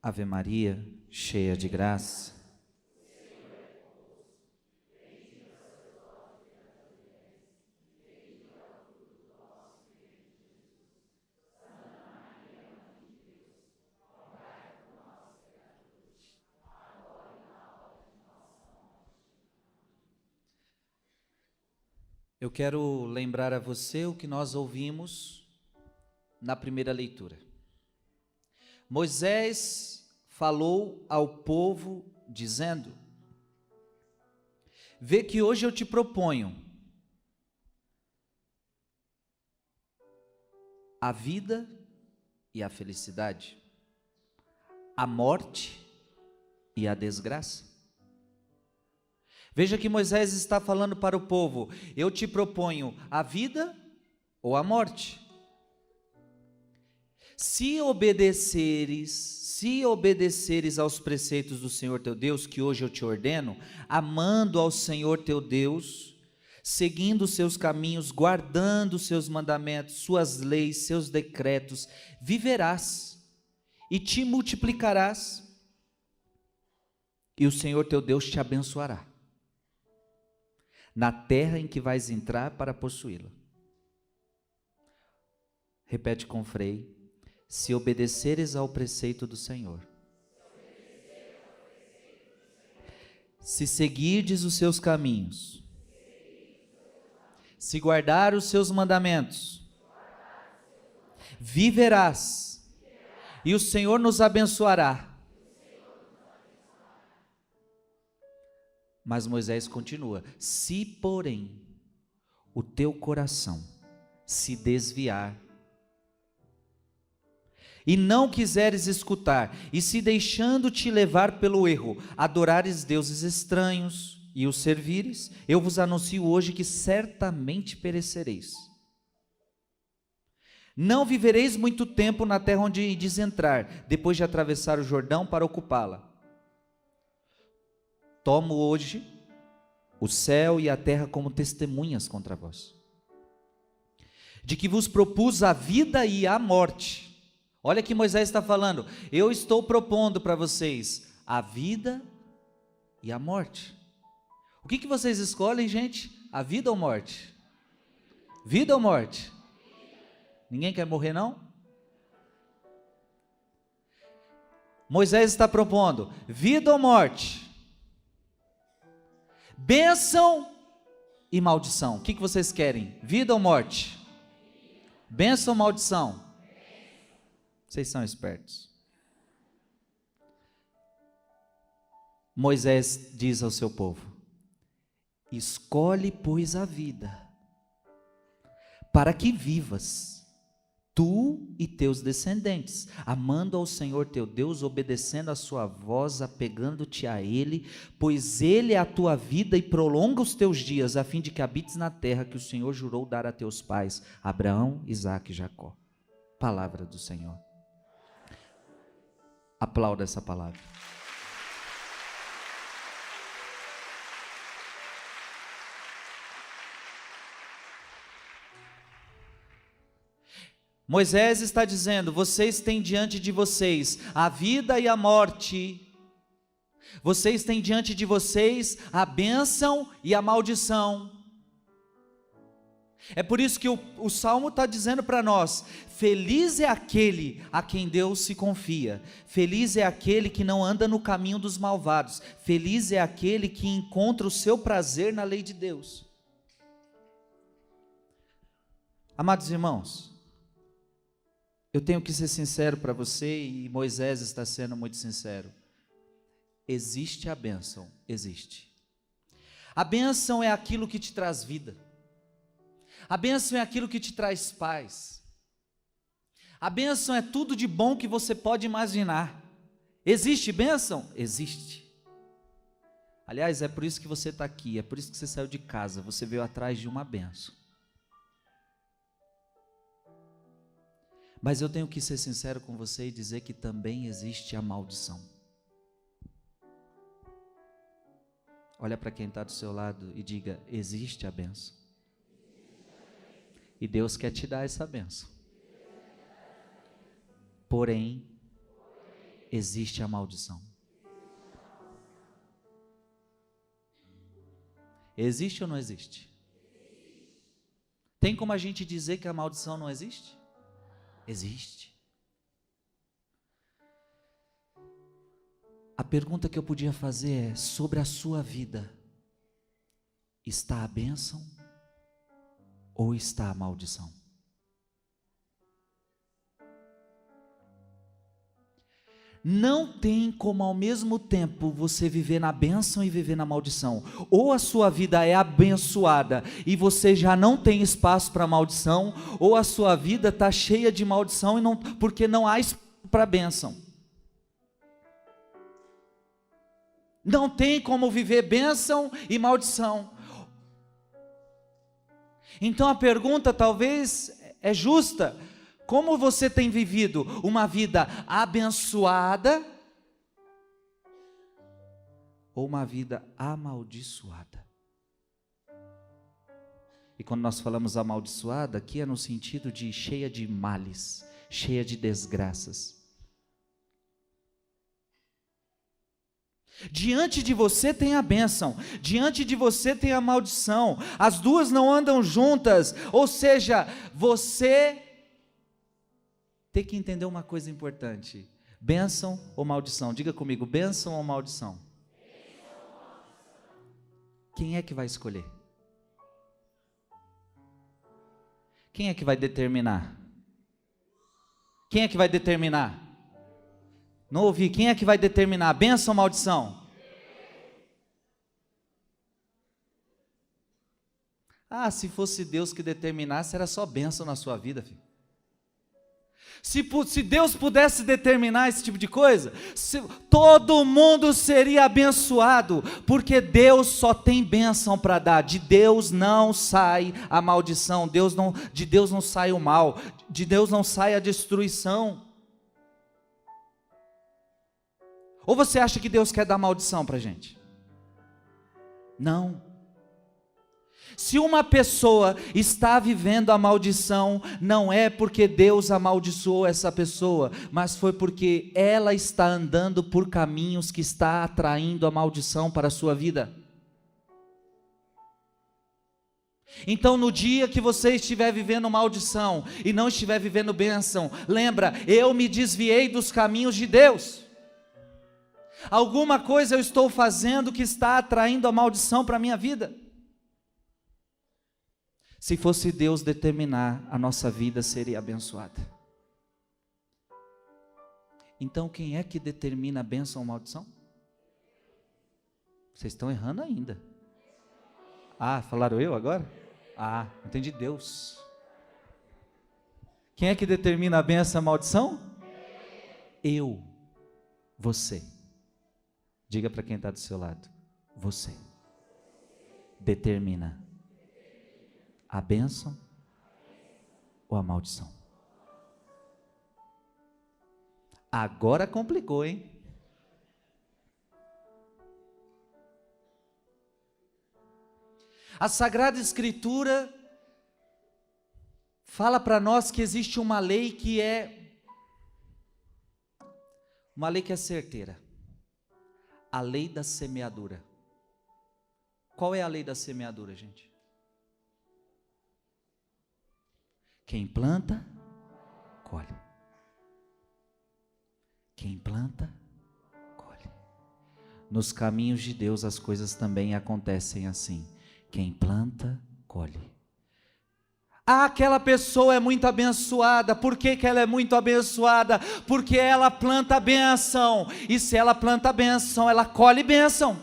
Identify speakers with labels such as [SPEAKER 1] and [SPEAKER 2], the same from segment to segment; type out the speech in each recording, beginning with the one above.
[SPEAKER 1] Ave Maria, cheia de graça. Eu quero lembrar a você o que nós ouvimos na primeira leitura. Moisés falou ao povo dizendo: vê que hoje eu te proponho a vida e a felicidade, a morte e a desgraça. Veja que Moisés está falando para o povo: eu te proponho a vida ou a morte. Se obedeceres aos preceitos do Senhor teu Deus, que hoje eu te ordeno, amando ao Senhor teu Deus, seguindo os seus caminhos, guardando os seus mandamentos, suas leis, seus decretos, viverás e te multiplicarás, e o Senhor teu Deus te abençoará na terra em que vais entrar para possuí-la. Repete com freio: se obedeceres ao preceito do Senhor, se seguirdes os seus caminhos, se guardar os seus mandamentos, viverás, e o Senhor nos abençoará. Mas Moisés continua: se porém o teu coração se desviar e não quiseres escutar, e se deixando-te levar pelo erro, adorares deuses estranhos e os servires, eu vos anuncio hoje que certamente perecereis. Não vivereis muito tempo na terra onde ides entrar, depois de atravessar o Jordão para ocupá-la. Tomo hoje o céu e a terra como testemunhas contra vós, de que vos propus a vida e a morte. Olha que Moisés está falando: eu estou propondo para vocês a vida e a morte. O que vocês escolhem, gente? A vida ou morte? Vida ou morte? Ninguém quer morrer, não? Moisés está propondo vida ou morte? Bênção e maldição. O que vocês querem? Vida ou morte? Bênção ou maldição? Vocês são espertos. Moisés diz ao seu povo: escolhe, pois, a vida, para que vivas, tu e teus descendentes, amando ao Senhor teu Deus, obedecendo a sua voz, apegando-te a Ele, pois Ele é a tua vida e prolonga os teus dias, a fim de que habites na terra que o Senhor jurou dar a teus pais, Abraão, Isaque e Jacó. Palavra do Senhor. Aplauda essa palavra. Moisés está dizendo: vocês têm diante de vocês a vida e a morte, vocês têm diante de vocês a bênção e a maldição. É por isso que o Salmo está dizendo para nós: feliz é aquele a quem Deus se confia, feliz é aquele que não anda no caminho dos malvados, feliz é aquele que encontra o seu prazer na lei de Deus. Amados irmãos, eu tenho que ser sincero para você, e Moisés está sendo muito sincero. Existe a bênção, existe. A bênção é aquilo que te traz vida. A bênção é aquilo que te traz paz. A bênção é tudo de bom que você pode imaginar. Existe bênção? Existe. Aliás, é por isso que você está aqui, é por isso que você saiu de casa, você veio atrás de uma bênção. Mas eu tenho que ser sincero com você e dizer que também existe a maldição. Olha para quem está do seu lado e diga: existe a bênção. E Deus quer te dar essa bênção. Porém, existe a maldição. Existe ou não existe? Tem como a gente dizer que a maldição não existe? Existe. A pergunta que eu podia fazer é: sobre a sua vida, está a bênção ou está a maldição? Não tem como ao mesmo tempo você viver na bênção e viver na maldição. Ou a sua vida é abençoada e você já não tem espaço para maldição, ou a sua vida está cheia de maldição porque não há espaço para bênção. Não tem como viver bênção e maldição. Então a pergunta talvez é justa: como você tem vivido uma vida abençoada ou uma vida amaldiçoada? E quando nós falamos amaldiçoada, aqui é no sentido de cheia de males, cheia de desgraças. Diante de você tem a bênção, diante de você tem a maldição, as duas não andam juntas, ou seja, você tem que entender uma coisa importante: bênção ou maldição? Diga comigo, bênção ou maldição? Quem é que vai escolher? Quem é que vai determinar? Quem é que vai determinar? Não ouvi, quem é que vai determinar, bênção ou maldição? Ah, se fosse Deus que determinasse, era só bênção na sua vida, filho. Se Deus pudesse determinar esse tipo de coisa, todo mundo seria abençoado, porque Deus só tem bênção para dar. De Deus não sai a maldição, de Deus não sai o mal, de Deus não sai a destruição. Ou você acha que Deus quer dar maldição para a gente? Não. Se uma pessoa está vivendo a maldição, não é porque Deus amaldiçoou essa pessoa, mas foi porque ela está andando por caminhos que está atraindo a maldição para a sua vida. Então, no dia que você estiver vivendo maldição e não estiver vivendo bênção, lembra, eu me desviei dos caminhos de Deus. Alguma coisa eu estou fazendo que está atraindo a maldição para a minha vida. Se fosse Deus determinar, a nossa vida seria abençoada. Então quem é que determina a bênção ou maldição? Vocês estão errando ainda. Ah, falaram eu agora? Ah, entendi, Deus. Quem é que determina a bênção e a maldição? Eu. Você. Diga para quem está do seu lado: você determina a bênção ou a maldição. Agora complicou, hein? A Sagrada Escritura fala para nós que existe uma lei que é certeira. A lei da semeadura. Qual é a lei da semeadura, gente? Quem planta, colhe. Quem planta, colhe. Nos caminhos de Deus as coisas também acontecem assim. Quem planta, colhe. Ah, aquela pessoa é muito abençoada. Por que ela é muito abençoada? Porque ela planta bênção. E se ela planta bênção, ela colhe bênção.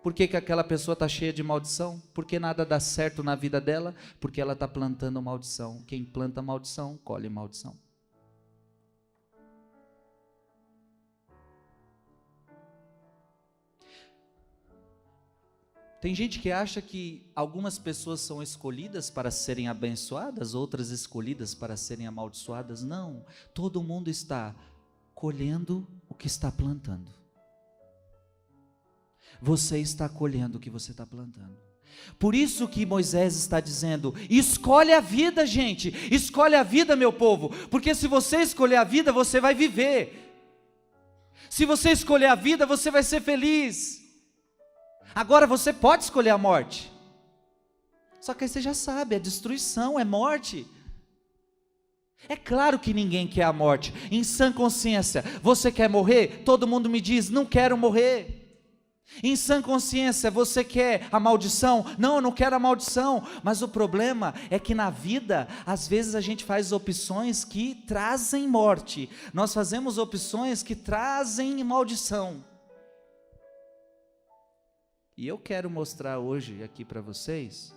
[SPEAKER 1] Por que aquela pessoa está cheia de maldição? Porque nada dá certo na vida dela? Porque ela está plantando maldição. Quem planta maldição, colhe maldição. Tem gente que acha que algumas pessoas são escolhidas para serem abençoadas, outras escolhidas para serem amaldiçoadas. Não, todo mundo está colhendo o que está plantando. Você está colhendo o que você está plantando. Por isso que Moisés está dizendo: escolhe a vida, gente, escolhe a vida, meu povo, porque se você escolher a vida, você vai viver. Se você escolher a vida, você vai ser feliz. Agora você pode escolher a morte, só que aí você já sabe, é destruição, é morte. É claro que ninguém quer a morte. Em sã consciência, você quer morrer? Todo mundo me diz: não quero morrer. Em sã consciência, você quer a maldição? Não, eu não quero a maldição. Mas o problema é que na vida, às vezes a gente faz opções que trazem morte. Nós fazemos opções que trazem maldição. E eu quero mostrar hoje aqui para vocês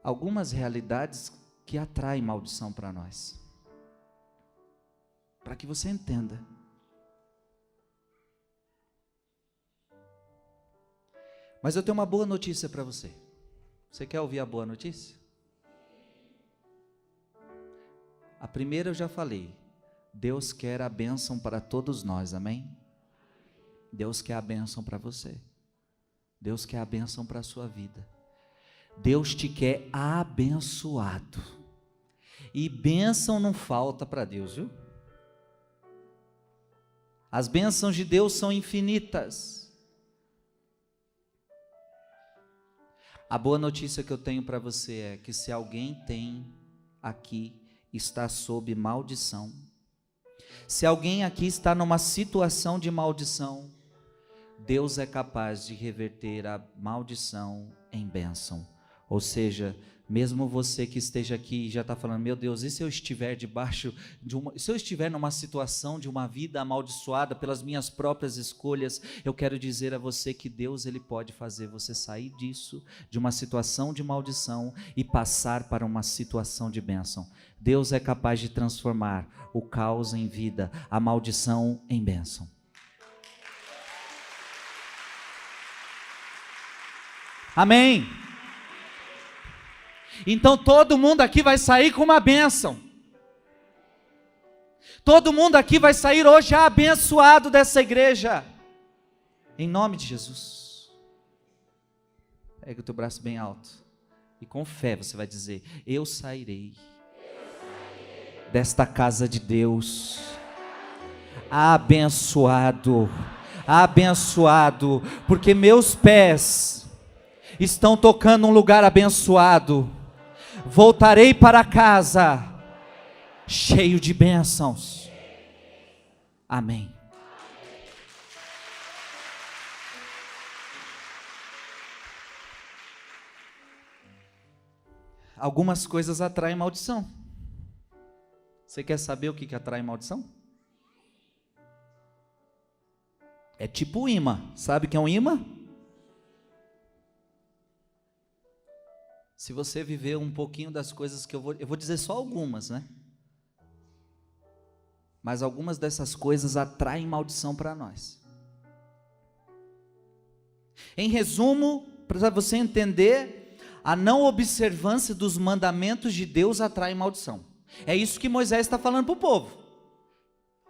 [SPEAKER 1] algumas realidades que atraem maldição para nós, para que você entenda. Mas eu tenho uma boa notícia para você. Você quer ouvir a boa notícia? A primeira eu já falei. Deus quer a bênção para todos nós, amém? Deus quer a bênção para você. Deus quer a bênção para a sua vida. Deus te quer abençoado. E bênção não falta para Deus, viu? As bênçãos de Deus são infinitas. A boa notícia que eu tenho para você é que se alguém tem aqui, está sob maldição. Se alguém aqui está numa situação de maldição, Deus é capaz de reverter a maldição em bênção. Ou seja, mesmo você que esteja aqui e já está falando: meu Deus, e se eu estiver debaixo de se eu estiver numa situação de uma vida amaldiçoada pelas minhas próprias escolhas, eu quero dizer a você que Deus, Ele pode fazer você sair disso, de uma situação de maldição, e passar para uma situação de bênção. Deus é capaz de transformar o caos em vida, a maldição em bênção. Amém? Então todo mundo aqui vai sair com uma bênção. Todo mundo aqui vai sair hoje abençoado dessa igreja. Em nome de Jesus. Pega o teu braço bem alto. E com fé você vai dizer: eu sairei desta casa de Deus abençoado. Abençoado. Porque meus pés estão tocando um lugar abençoado. Voltarei para casa cheio de bênçãos. Amém. Algumas coisas atraem maldição. Você quer saber o que atrai maldição? É tipo um imã. Sabe o que é um imã? Se você viver um pouquinho das coisas que eu vou dizer só algumas, né? Mas algumas dessas coisas atraem maldição para nós. Em resumo, para você entender, a não observância dos mandamentos de Deus atrai maldição. É isso que Moisés está falando para o povo.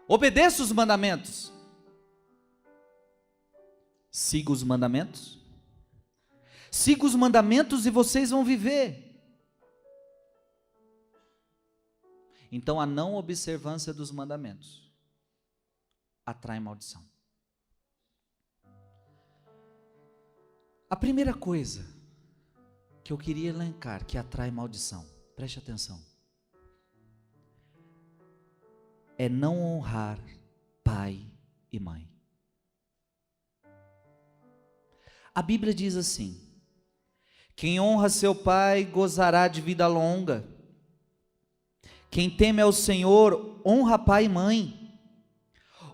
[SPEAKER 1] Obedeça os mandamentos. Siga os mandamentos. Siga os mandamentos e vocês vão viver. Então a não observância dos mandamentos atrai maldição. A primeira coisa que eu queria elencar que atrai maldição, preste atenção, é não honrar pai e mãe. A Bíblia diz assim: quem honra seu pai gozará de vida longa. Quem teme ao Senhor, honra pai e mãe.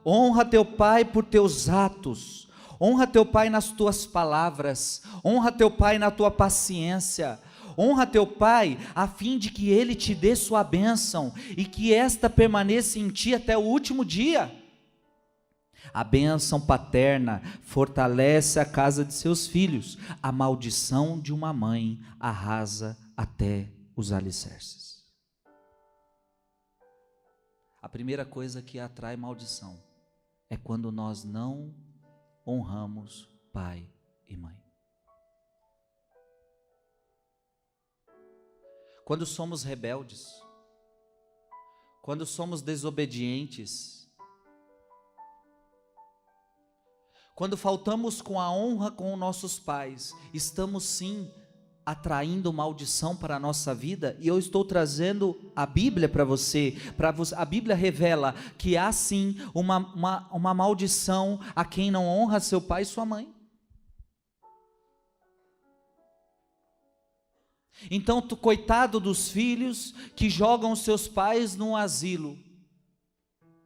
[SPEAKER 1] Honra teu pai por teus atos. Honra teu pai nas tuas palavras. Honra teu pai na tua paciência. Honra teu pai a fim de que ele te dê sua bênção e que esta permaneça em ti até o último dia. A bênção paterna fortalece a casa de seus filhos. A maldição de uma mãe arrasa até os alicerces. A primeira coisa que atrai maldição é quando nós não honramos pai e mãe. quando somos rebeldes, quando somos desobedientes, quando faltamos com a honra com nossos pais, estamos sim atraindo maldição para a nossa vida. E eu estou trazendo a Bíblia para você, a Bíblia revela que há sim uma maldição a quem não honra seu pai e sua mãe. Então, coitado dos filhos que jogam seus pais num asilo,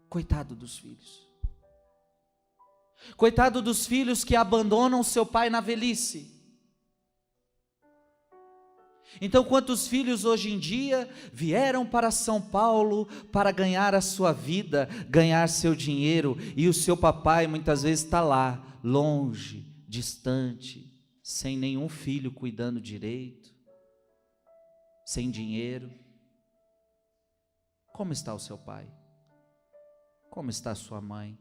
[SPEAKER 1] coitado dos filhos, coitado dos filhos que abandonam seu pai na velhice. Então, quantos filhos hoje em dia vieram para São Paulo para ganhar a sua vida, ganhar seu dinheiro, e o seu papai muitas vezes está lá, longe, distante, sem nenhum filho cuidando direito, sem dinheiro. Como está o seu pai? Como está a sua mãe?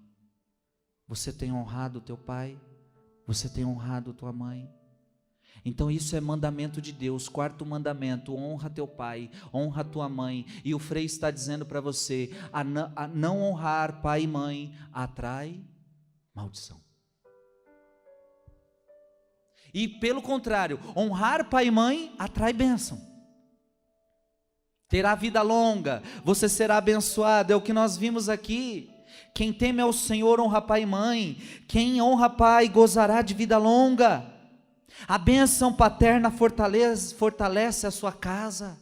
[SPEAKER 1] Você tem honrado o teu pai? Você tem honrado tua mãe? Então isso é mandamento de Deus. Quarto mandamento: honra teu pai, honra tua mãe. E o Frei está dizendo para você, a não honrar pai e mãe atrai maldição. E pelo contrário, honrar pai e mãe atrai bênção. Terá vida longa, você será abençoado, é o que nós vimos aqui. Quem teme ao Senhor honra pai e mãe, quem honra pai gozará de vida longa. A bênção paterna fortalece a sua casa.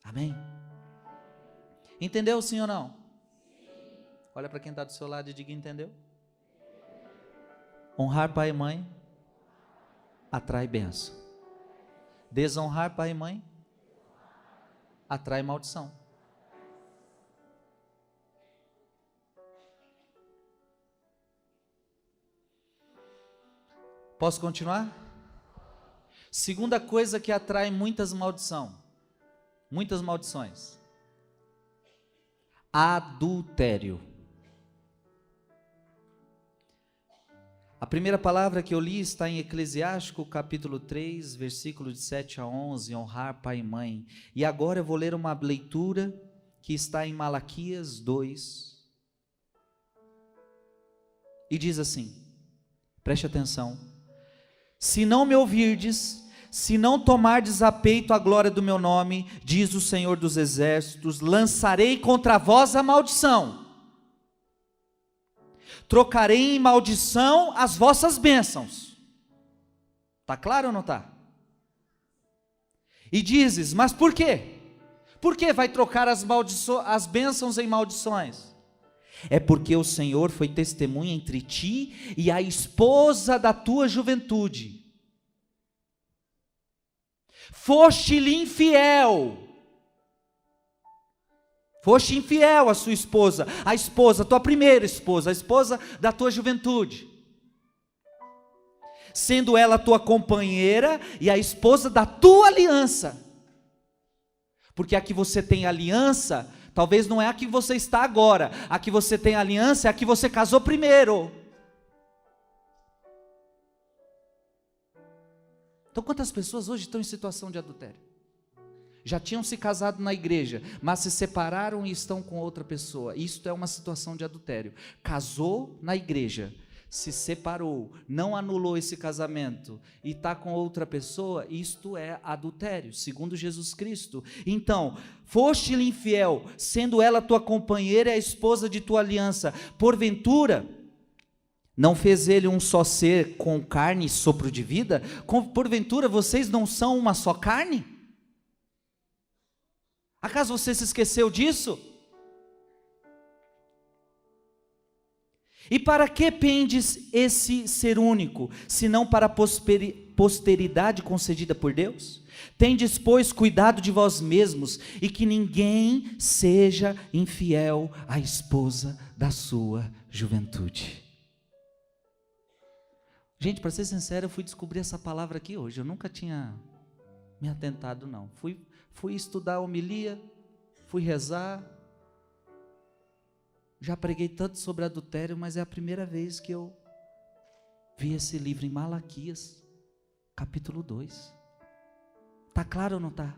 [SPEAKER 1] Amém? Entendeu, sim ou não? Olha para quem está do seu lado e diga: entendeu? Honrar pai e mãe atrai bênção. Desonrar pai e mãe atrai maldição. Posso continuar? Segunda coisa que atrai muitas maldições. Adultério. A primeira palavra que eu li está em Eclesiástico, capítulo 3, versículo de 7 a 11, honrar pai e mãe. E agora eu vou ler uma leitura que está em Malaquias 2. E diz assim, preste atenção: se não me ouvirdes, se não tomardes a peito a glória do meu nome, diz o Senhor dos Exércitos, lançarei contra vós a maldição. Trocarei em maldição as vossas bênçãos. Está claro ou não está? E dizes, mas por quê? Por que vai trocar as bênçãos em maldições? É porque o Senhor foi testemunha entre ti e a esposa da tua juventude. Foste-lhe infiel. Foste infiel à sua esposa, a esposa, tua primeira esposa, a esposa da tua juventude, sendo ela tua companheira e a esposa da tua aliança. Porque a que você tem aliança, talvez não é a que você está agora, a que você tem aliança é a que você casou primeiro. Então quantas pessoas hoje estão em situação de adultério? Já tinham se casado na igreja, mas se separaram e estão com outra pessoa. Isto é uma situação de adultério. Casou na igreja, se separou, não anulou esse casamento e está com outra pessoa, isto é adultério, segundo Jesus Cristo. Então, foste-lhe infiel, sendo ela tua companheira e a esposa de tua aliança. Porventura, não fez ele um só ser com carne e sopro de vida? Porventura, vocês não são uma só carne? Acaso você se esqueceu disso? E para que pendes esse ser único, senão para a posteridade concedida por Deus? Tendes, pois, cuidado de vós mesmos, e que ninguém seja infiel à esposa da sua juventude. Gente, para ser sincero, eu fui descobrir essa palavra aqui hoje, eu nunca tinha me atentado não. Fui estudar a homilia, fui rezar, já preguei tanto sobre adultério, mas é a primeira vez que eu vi esse livro em Malaquias, capítulo 2. Está claro ou não está?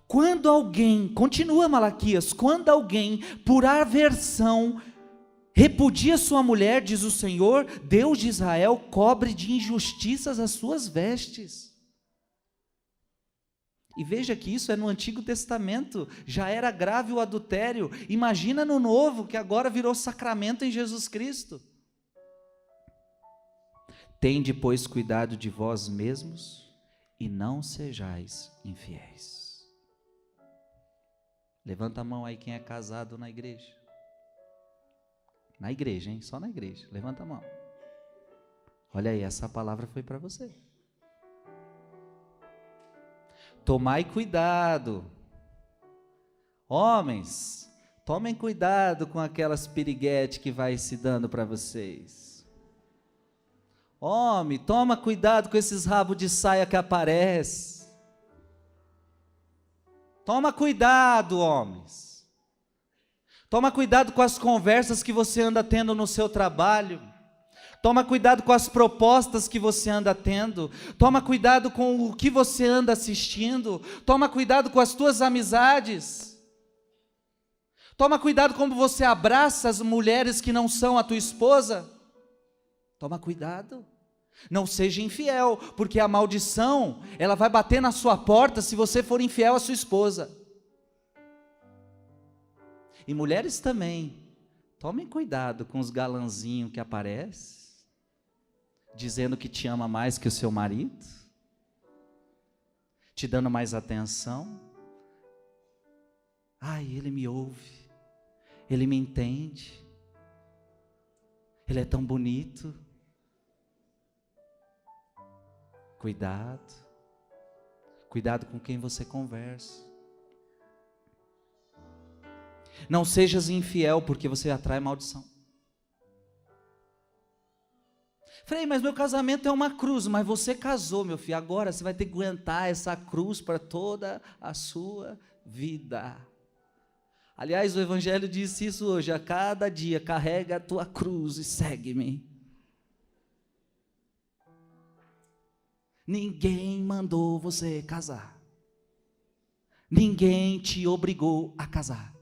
[SPEAKER 1] Quando alguém, continua Malaquias, quando alguém, por aversão, repudia sua mulher, diz o Senhor, Deus de Israel, cobre de injustiças as suas vestes. E veja que isso é no Antigo Testamento, já era grave o adultério, imagina no Novo, que agora virou sacramento em Jesus Cristo. Tende, pois, cuidado de vós mesmos, e não sejais infiéis. Levanta a mão aí quem é casado na igreja. Na igreja, hein? Só na igreja. Levanta a mão. Olha aí, essa palavra foi para você. Tomai cuidado. Homens, tomem cuidado com aquelas piriguetes que vai se dando para vocês. Homem, toma cuidado com esses rabos de saia que aparecem. Toma cuidado, homens. Toma cuidado com as conversas que você anda tendo no seu trabalho. Toma cuidado com as propostas que você anda tendo. Toma cuidado com o que você anda assistindo. Toma cuidado com as tuas amizades. Toma cuidado como você abraça as mulheres que não são a tua esposa. Toma cuidado. Não seja infiel, porque a maldição, ela vai bater na sua porta se você for infiel à sua esposa. E mulheres também, tomem cuidado com os galanzinhos que aparecem, dizendo que te ama mais que o seu marido, te dando mais atenção. Ai, ele me ouve, ele me entende, ele é tão bonito. Cuidado com quem você conversa. Não sejas infiel, porque você atrai maldição. Falei, mas meu casamento é uma cruz, mas você casou, meu filho, agora você vai ter que aguentar essa cruz para toda a sua vida. Aliás, o Evangelho disse isso hoje, a cada dia, carrega a tua cruz e segue-me. Ninguém mandou você casar. Ninguém te obrigou a casar.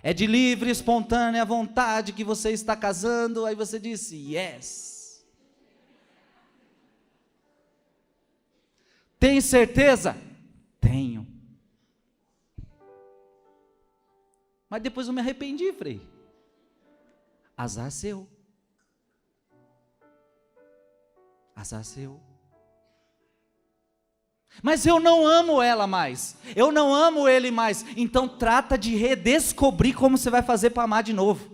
[SPEAKER 1] É de livre, espontânea vontade que você está casando, aí você disse, yes. Tem certeza? Tenho. Mas depois eu me arrependi, Frei. Azar seu. Azar seu. Mas eu não amo ela mais, eu não amo ele mais, então trata de redescobrir como você vai fazer para amar de novo,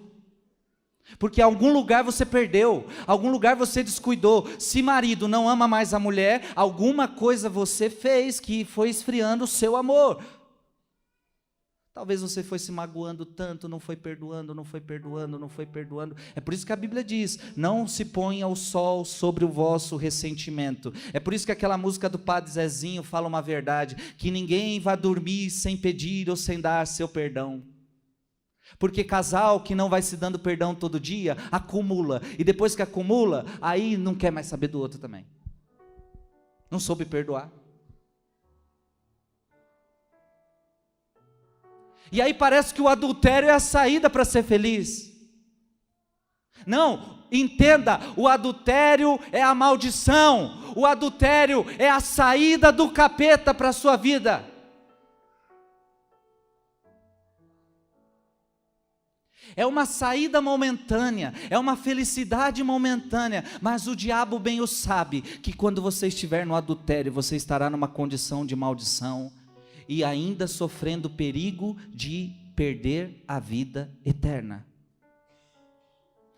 [SPEAKER 1] porque em algum lugar você perdeu, algum lugar você descuidou. Se marido não ama mais a mulher, alguma coisa você fez que foi esfriando o seu amor. Talvez você foi se magoando tanto, não foi perdoando, não foi perdoando, não foi perdoando. É por isso que a Bíblia diz, não se ponha o sol sobre o vosso ressentimento. É por isso que aquela música do Padre Zezinho fala uma verdade, que ninguém vai dormir sem pedir ou sem dar seu perdão. Porque casal que não vai se dando perdão todo dia, acumula. E depois que acumula, aí não quer mais saber do outro também. Não soube perdoar. E aí parece que o adultério é a saída para ser feliz. Não, entenda, o adultério é a maldição, o adultério é a saída do capeta para a sua vida. É uma saída momentânea, é uma felicidade momentânea, mas o diabo bem o sabe, que quando você estiver no adultério, você estará numa condição de maldição, e ainda sofrendo perigo de perder a vida eterna.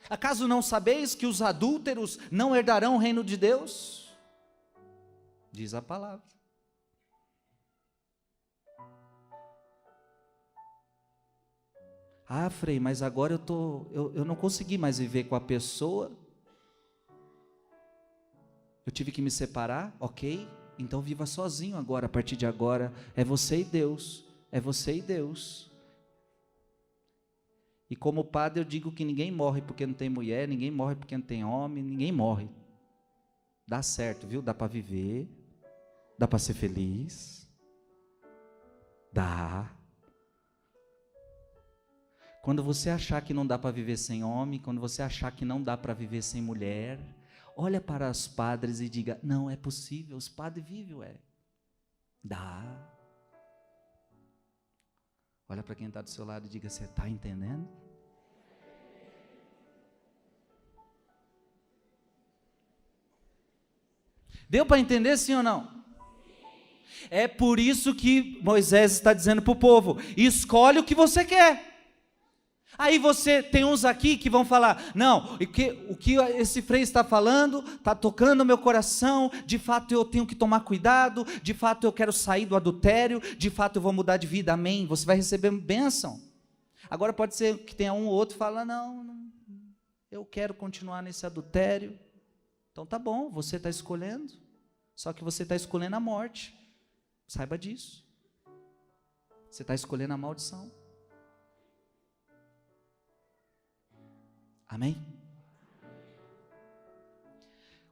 [SPEAKER 1] Acaso não sabeis que os adúlteros não herdarão o reino de Deus? Diz a palavra. Ah, Frei, mas agora eu não consegui mais viver com a pessoa. Eu tive que me separar, ok? Então viva sozinho agora, a partir de agora, é você e Deus, é você e Deus. E como padre eu digo que ninguém morre porque não tem mulher, ninguém morre porque não tem homem, ninguém morre. Dá certo, viu? Dá para viver, dá para ser feliz. Dá. Quando você achar que não dá para viver sem homem, quando você achar que não dá para viver sem mulher, olha para os padres e diga: não, é possível, os padres vivem, ué. Dá. Olha para quem está do seu lado e diga: você está entendendo? Deu para entender, sim ou não? É por isso que Moisés está dizendo para o povo: escolhe o que você quer. Aí você tem uns aqui que vão falar: não, o que esse Frei está falando está tocando o meu coração, de fato eu tenho que tomar cuidado, de fato eu quero sair do adultério, de fato eu vou mudar de vida, amém. Você vai receber bênção. Agora pode ser que tenha um ou outro que fala: não, eu quero continuar nesse adultério. Então tá bom, você está escolhendo, só que você está escolhendo a morte, saiba disso. Você está escolhendo a maldição. Amém?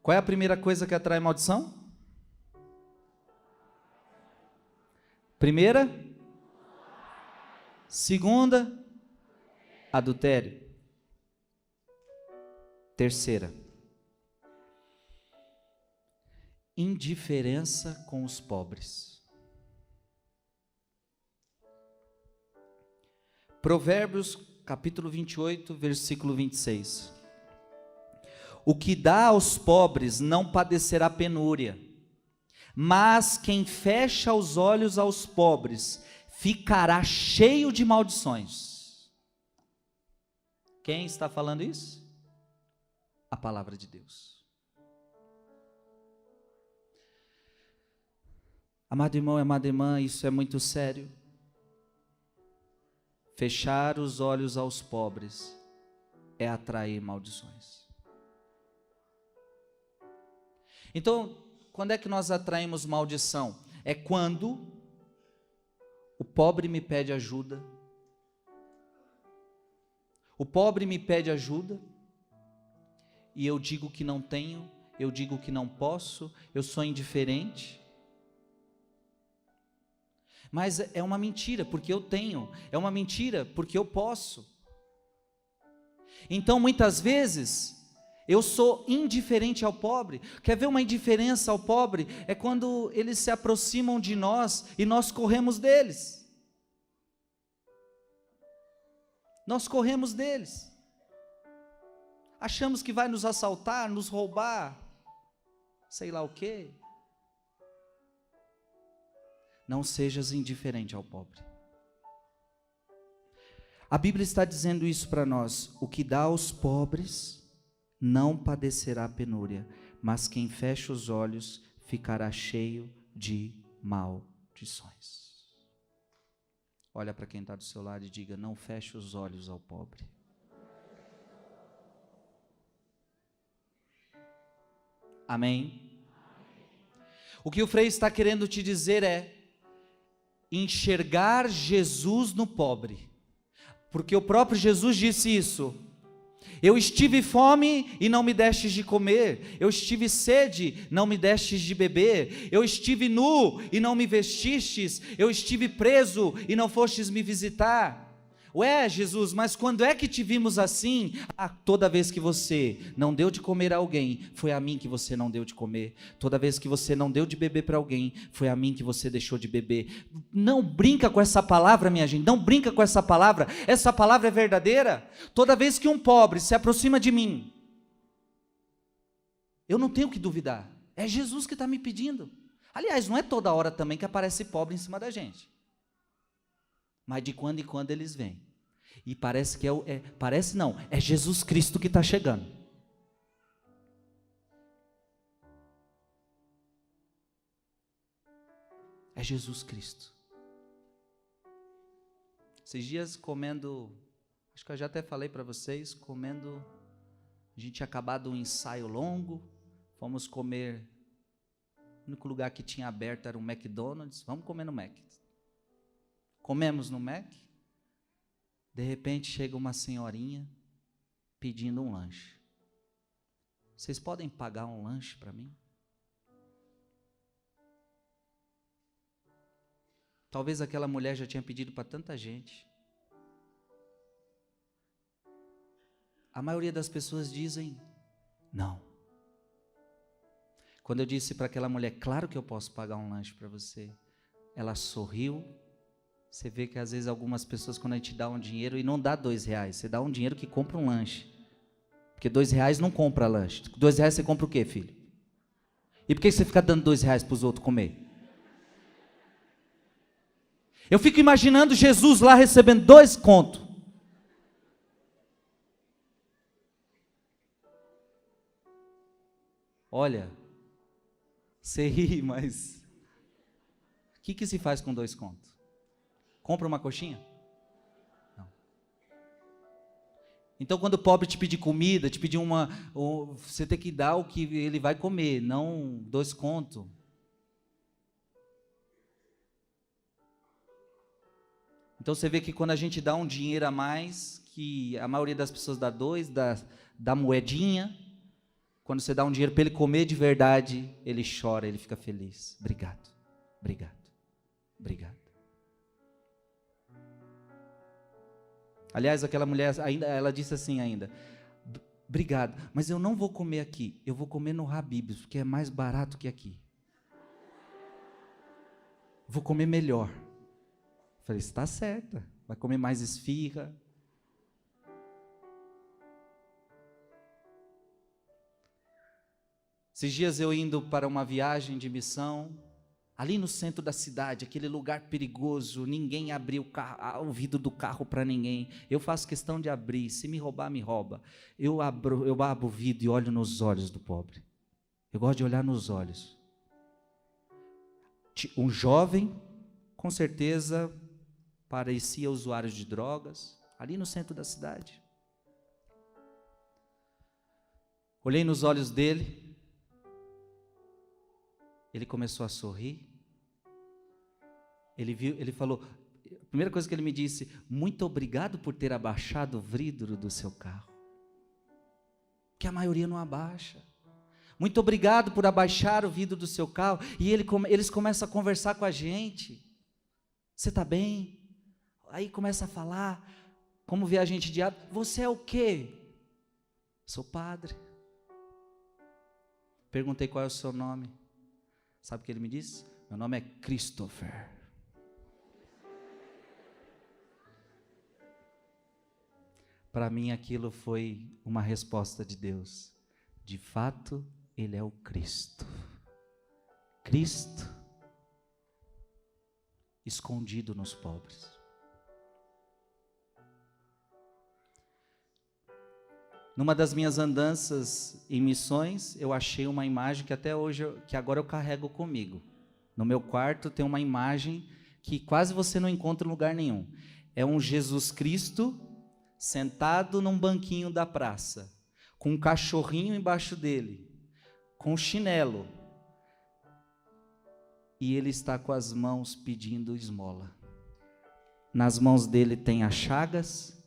[SPEAKER 1] Qual é a primeira coisa que atrai maldição? Primeira? Segunda? Adultério. Terceira? Indiferença com os pobres. Provérbios capítulo 28, versículo 26. O que dá aos pobres não padecerá penúria, mas quem fecha os olhos aos pobres ficará cheio de maldições. Quem está falando isso? A palavra de Deus. Amado irmão e amada irmã, isso é muito sério. Fechar os olhos aos pobres é atrair maldições. Então, quando é que nós atraímos maldição? É quando o pobre me pede ajuda. O pobre me pede ajuda e eu digo que não tenho, eu digo que não posso, eu sou indiferente. Mas é uma mentira, porque eu tenho. É uma mentira, porque eu posso. Então, muitas vezes, eu sou indiferente ao pobre. Quer ver uma indiferença ao pobre? É quando eles se aproximam de nós e nós corremos deles. Nós corremos deles. Achamos que vai nos assaltar, nos roubar, sei lá o quê. Não sejas indiferente ao pobre. A Bíblia está dizendo isso para nós: o que dá aos pobres não padecerá penúria, mas quem fecha os olhos ficará cheio de maldições. Olha para quem está do seu lado e diga: não feche os olhos ao pobre. Amém? O que o Frei está querendo te dizer é enxergar Jesus no pobre, porque o próprio Jesus disse isso: eu estive fome e não me destes de comer, eu estive sede, não me destes de beber, eu estive nu e não me vestistes, eu estive preso e não fostes me visitar. Ué, Jesus, mas quando é que te vimos assim? Toda vez que você não deu de comer a alguém, foi a mim que você não deu de comer. Toda vez que você não deu de beber para alguém, foi a mim que você deixou de beber. Não brinca com essa palavra, minha gente, não brinca com essa palavra é verdadeira. Toda vez que um pobre se aproxima de mim, eu não tenho que duvidar, é Jesus que está me pedindo. Aliás, não é toda hora também que aparece pobre em cima da gente. Mas de quando em quando eles vêm. E parece que é Jesus Cristo que está chegando. É Jesus Cristo. Esses dias comendo, acho que eu já até falei para vocês, a gente tinha acabado um ensaio longo, fomos comer, o único lugar que tinha aberto era um McDonald's, vamos comer no Mac. Comemos no Mac, de repente chega uma senhorinha pedindo um lanche. Vocês podem pagar um lanche para mim? Talvez aquela mulher já tinha pedido para tanta gente. A maioria das pessoas dizem não. Quando eu disse para aquela mulher, claro que eu posso pagar um lanche para você, ela sorriu. Você vê que às vezes algumas pessoas, quando a gente dá um dinheiro, e não dá R$2, você dá um dinheiro que compra um lanche. Porque R$2 não compra lanche. R$2 você compra o quê, filho? E por que você fica dando R$2 para os outros comer? Eu fico imaginando Jesus lá recebendo 2 contos. Olha, você ri, mas o que se faz com 2 contos? Compra uma coxinha? Não. Então, quando o pobre te pedir comida, te pedir você tem que dar o que ele vai comer, não 2 contos. Então, você vê que quando a gente dá um dinheiro a mais, que a maioria das pessoas dá 2, dá moedinha. Quando você dá um dinheiro para ele comer de verdade, ele chora, ele fica feliz. Obrigado, obrigado, obrigado. Aliás, aquela mulher, ela disse assim ainda, obrigado, mas eu não vou comer aqui, eu vou comer no Habib's, porque é mais barato que aqui. Vou comer melhor. Eu falei, está certa, vai comer mais esfirra. Esses dias eu indo para uma viagem de missão, ali no centro da cidade, aquele lugar perigoso, ninguém abriu o vidro do carro para ninguém. Eu faço questão de abrir, se me roubar, me rouba. Eu abro o vidro e olho nos olhos do pobre. Eu gosto de olhar nos olhos. Um jovem, com certeza, parecia usuário de drogas, ali no centro da cidade. Olhei nos olhos dele, ele começou a sorrir. Ele falou, a primeira coisa que ele me disse, muito obrigado por ter abaixado o vidro do seu carro. Que a maioria não abaixa. Muito obrigado por abaixar o vidro do seu carro. E eles começam a conversar com a gente. Você está bem? Aí começa a falar, como viajante de hábito, você é o quê? Sou padre. Perguntei qual é o seu nome. Sabe o que ele me disse? Meu nome é Christopher. Para mim aquilo foi uma resposta de Deus. De fato, Ele é o Cristo. Cristo escondido nos pobres. Numa das minhas andanças em missões, eu achei uma imagem que até hoje, que agora eu carrego comigo. No meu quarto tem uma imagem que quase você não encontra em lugar nenhum. É um Jesus Cristo sentado num banquinho da praça, com um cachorrinho embaixo dele, com um chinelo, e ele está com as mãos pedindo esmola. Nas mãos dele tem as chagas,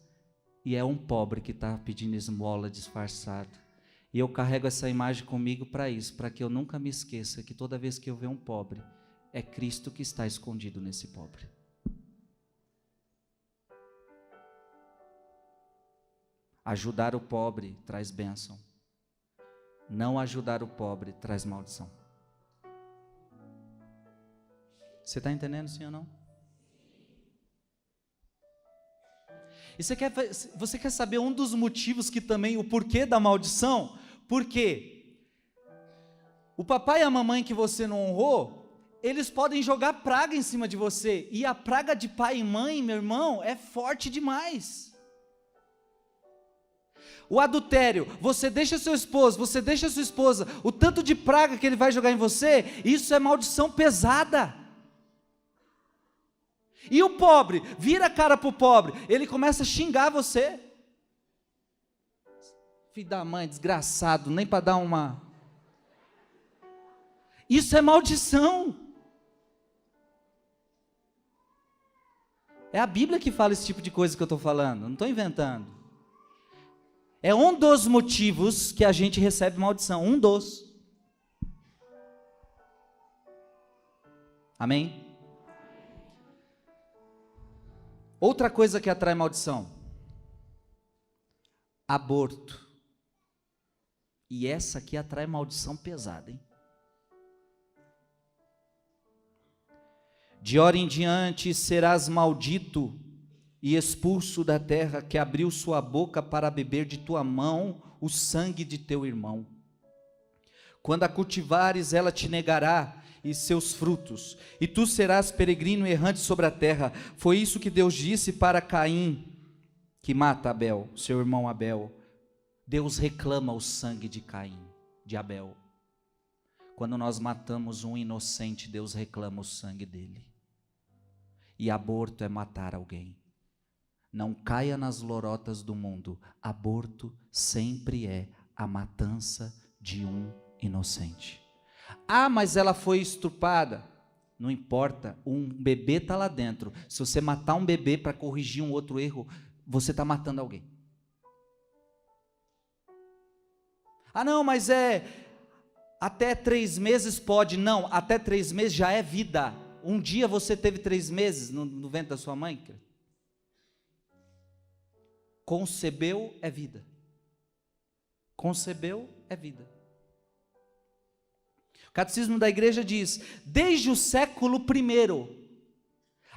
[SPEAKER 1] e é um pobre que está pedindo esmola disfarçado. E eu carrego essa imagem comigo para isso, para que eu nunca me esqueça que toda vez que eu ver um pobre, é Cristo que está escondido nesse pobre. Ajudar o pobre traz bênção. Não ajudar o pobre traz maldição. Você está entendendo, sim ou não? E você quer saber um dos motivos que também, o porquê da maldição? Por quê? O papai e a mamãe que você não honrou, eles podem jogar praga em cima de você. E a praga de pai e mãe, meu irmão, é forte demais. O adultério, você deixa seu esposo, você deixa sua esposa, o tanto de praga que ele vai jogar em você, isso é maldição pesada. E o pobre, vira a cara para o pobre, ele começa a xingar você. Filho da mãe, desgraçado, nem para dar uma... Isso é maldição. É a Bíblia que fala esse tipo de coisa que eu estou falando, não estou inventando. É um dos motivos que a gente recebe maldição, um dos. Amém? Outra coisa que atrai maldição: aborto. E essa aqui atrai maldição pesada, hein? De hora em diante serás maldito e expulso da terra que abriu sua boca para beber de tua mão o sangue de teu irmão. Quando a cultivares, ela te negará e seus frutos, e tu serás peregrino errante sobre a terra. Foi isso que Deus disse para Caim, que mata Abel, seu irmão Abel. Deus reclama o sangue de Caim, de Abel. Quando nós matamos um inocente, Deus reclama o sangue dele. E aborto é matar alguém. Não caia nas lorotas do mundo. Aborto sempre é a matança de um inocente. Ah, mas ela foi estuprada. Não importa, um bebê está lá dentro. Se você matar um bebê para corrigir um outro erro, você está matando alguém. Ah, não, mas até 3 meses pode. Não, até 3 meses já é vida. Um dia você teve 3 meses no ventre da sua mãe. Concebeu é vida. Concebeu é vida. O Catecismo da Igreja diz: desde o século I,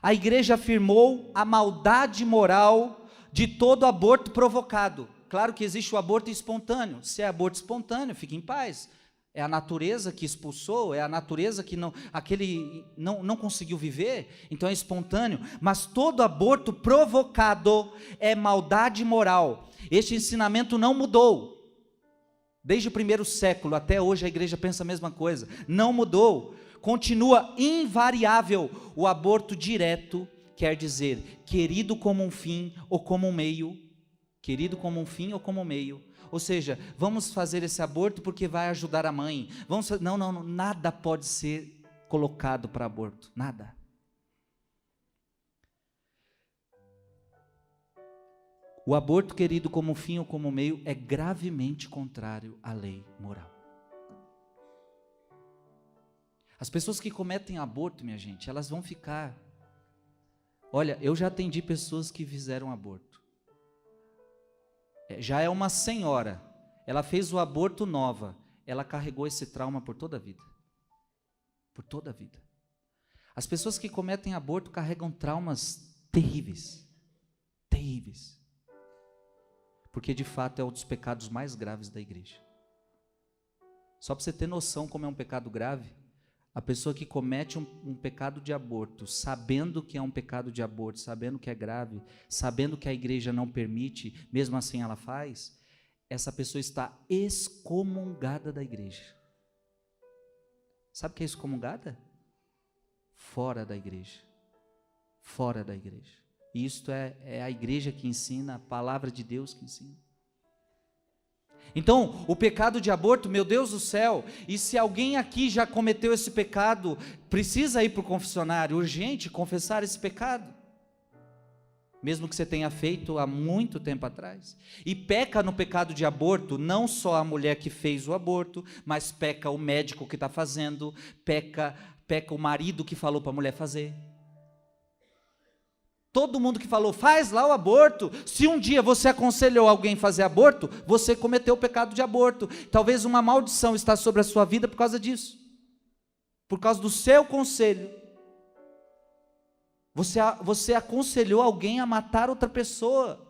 [SPEAKER 1] a Igreja afirmou a maldade moral de todo aborto provocado. Claro que existe o aborto espontâneo. Se é aborto espontâneo, fique em paz. É a natureza que expulsou, é a natureza que não conseguiu viver, então é espontâneo. Mas todo aborto provocado é maldade moral. Este ensinamento não mudou. Desde o primeiro século até hoje a igreja pensa a mesma coisa. Não mudou. Continua invariável. O aborto direto quer dizer querido como um fim ou como um meio. Querido como um fim ou como um meio. Ou seja, vamos fazer esse aborto porque vai ajudar a mãe. Não, nada pode ser colocado para aborto, nada. O aborto querido como fim ou como meio é gravemente contrário à lei moral. As pessoas que cometem aborto, minha gente, elas vão ficar... Olha, eu já atendi pessoas que fizeram aborto. Já é uma senhora, ela fez o aborto nova, ela carregou esse trauma por toda a vida. Por toda a vida. As pessoas que cometem aborto carregam traumas terríveis. Terríveis. Porque de fato é um dos pecados mais graves da igreja. Só para você ter noção como é um pecado grave, a pessoa que comete um pecado de aborto, sabendo que é um pecado de aborto, sabendo que é grave, sabendo que a igreja não permite, mesmo assim ela faz, essa pessoa está excomungada da igreja. Sabe o que é excomungada? Fora da igreja. Fora da igreja. E isto é a igreja que ensina, a palavra de Deus que ensina. Então, o pecado de aborto, meu Deus do céu, e se alguém aqui já cometeu esse pecado, precisa ir para o confessionário, urgente, confessar esse pecado, mesmo que você tenha feito há muito tempo atrás. E peca no pecado de aborto, não só a mulher que fez o aborto, mas peca o médico que está fazendo, peca o marido que falou para a mulher fazer. Todo mundo que falou, faz lá o aborto. Se um dia você aconselhou alguém a fazer aborto, você cometeu o pecado de aborto. Talvez uma maldição está sobre a sua vida por causa disso. Por causa do seu conselho. Você aconselhou alguém a matar outra pessoa.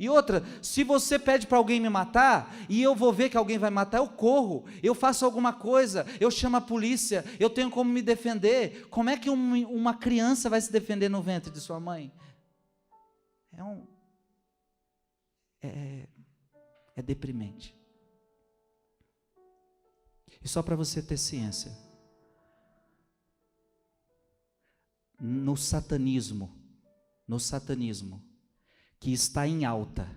[SPEAKER 1] E outra, se você pede para alguém me matar, e eu vou ver que alguém vai matar, eu corro, eu faço alguma coisa, eu chamo a polícia, eu tenho como me defender. Como é que uma criança vai se defender no ventre de sua mãe? É deprimente. E só para você ter ciência, no satanismo, que está em alta.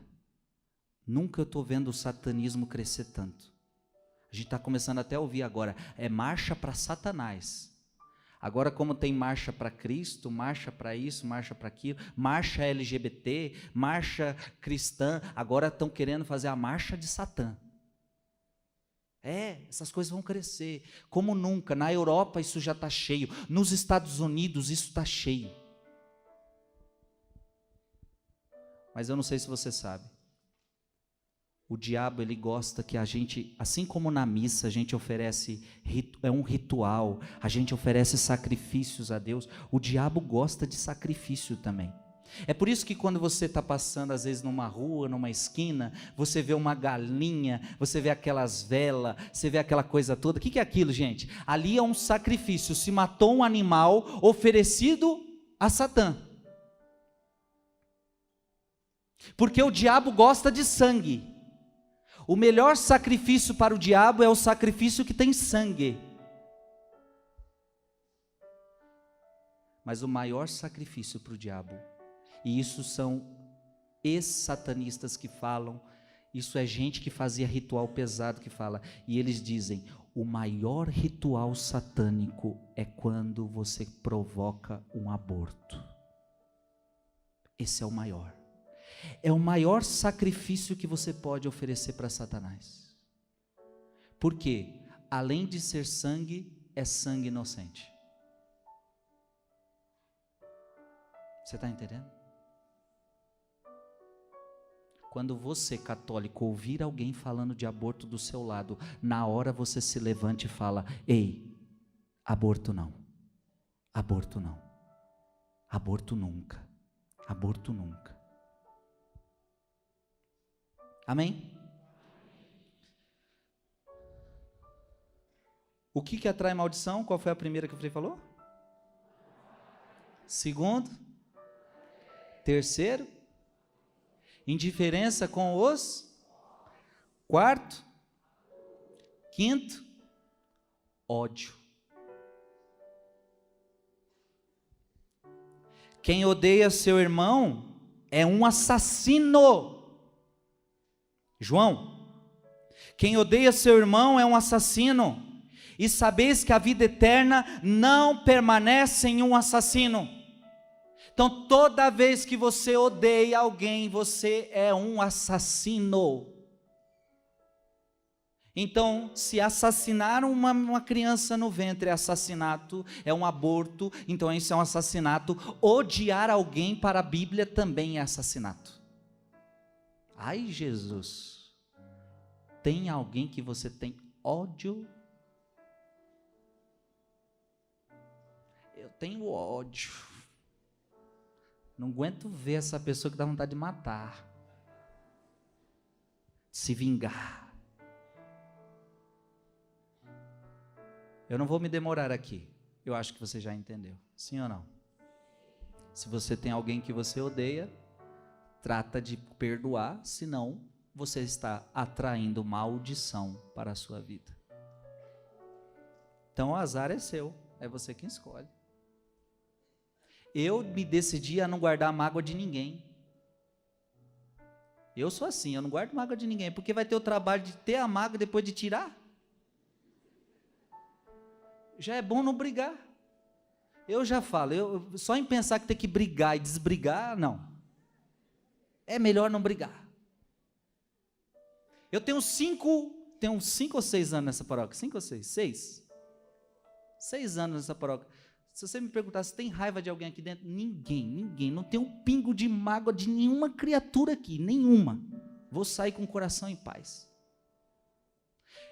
[SPEAKER 1] Nunca eu estou vendo o satanismo crescer tanto. A gente está começando até a ouvir agora, é marcha para Satanás. Agora como tem marcha para Cristo, marcha para isso, marcha para aquilo, marcha LGBT, marcha cristã, agora estão querendo fazer a marcha de Satã. Essas coisas vão crescer, como nunca. Na Europa isso já está cheio, nos Estados Unidos isso está cheio. Mas eu não sei se você sabe. O diabo, ele gosta que a gente, assim como na missa a gente oferece, é um ritual, a gente oferece sacrifícios a Deus, o diabo gosta de sacrifício também. É por isso que quando você está passando às vezes numa rua, numa esquina, você vê uma galinha, você vê aquelas velas, você vê aquela coisa toda. O que é aquilo, gente? Ali é um sacrifício, se matou um animal oferecido a Satã. Porque o diabo gosta de sangue. O melhor sacrifício para o diabo é o sacrifício que tem sangue. Mas o maior sacrifício para o diabo, e isso são ex-satanistas que falam, isso é gente que fazia ritual pesado que fala, e eles dizem, o maior ritual satânico é quando você provoca um aborto. Esse é o maior. É o maior sacrifício que você pode oferecer para Satanás. Por quê? Além de ser sangue, é sangue inocente. Você está entendendo? Quando você, católico, ouvir alguém falando de aborto do seu lado, na hora você se levante e fala, ei, aborto não, aborto não, aborto nunca, aborto nunca. Amém? O que atrai maldição? Qual foi a primeira que o Frei falou? Segundo? Terceiro? Indiferença com os? Quarto? Quinto? Ódio. Quem odeia seu irmão é um assassino. João, quem odeia seu irmão é um assassino, e sabeis que a vida eterna não permanece em um assassino. Então toda vez que você odeia alguém, você é um assassino. Então, se assassinaram uma criança no ventre é assassinato, é um aborto, então isso é um assassinato. Odiar alguém para a Bíblia também é assassinato. Ai, Jesus, tem alguém que você tem ódio? Eu tenho ódio. Não aguento ver essa pessoa que dá vontade de matar, de se vingar. Eu não vou me demorar aqui. Eu acho que você já entendeu. Sim ou não? Se você tem alguém que você odeia, trata de perdoar, senão você está atraindo maldição para a sua vida. Então o azar é seu, é você quem escolhe. Eu me decidi a não guardar mágoa de ninguém. Eu sou assim, eu não guardo mágoa de ninguém, porque vai ter o trabalho de ter a mágoa depois de tirar. Já é bom não brigar. Eu já falo, só em pensar que tem que brigar e desbrigar, não. É melhor não brigar. Eu tenho 5 ou 6 anos nessa paróquia. 5 ou 6? 6. 6 anos nessa paróquia. Se você me perguntar se tem raiva de alguém aqui dentro, ninguém. Não tem um pingo de mágoa de nenhuma criatura aqui, nenhuma. Vou sair com o coração em paz.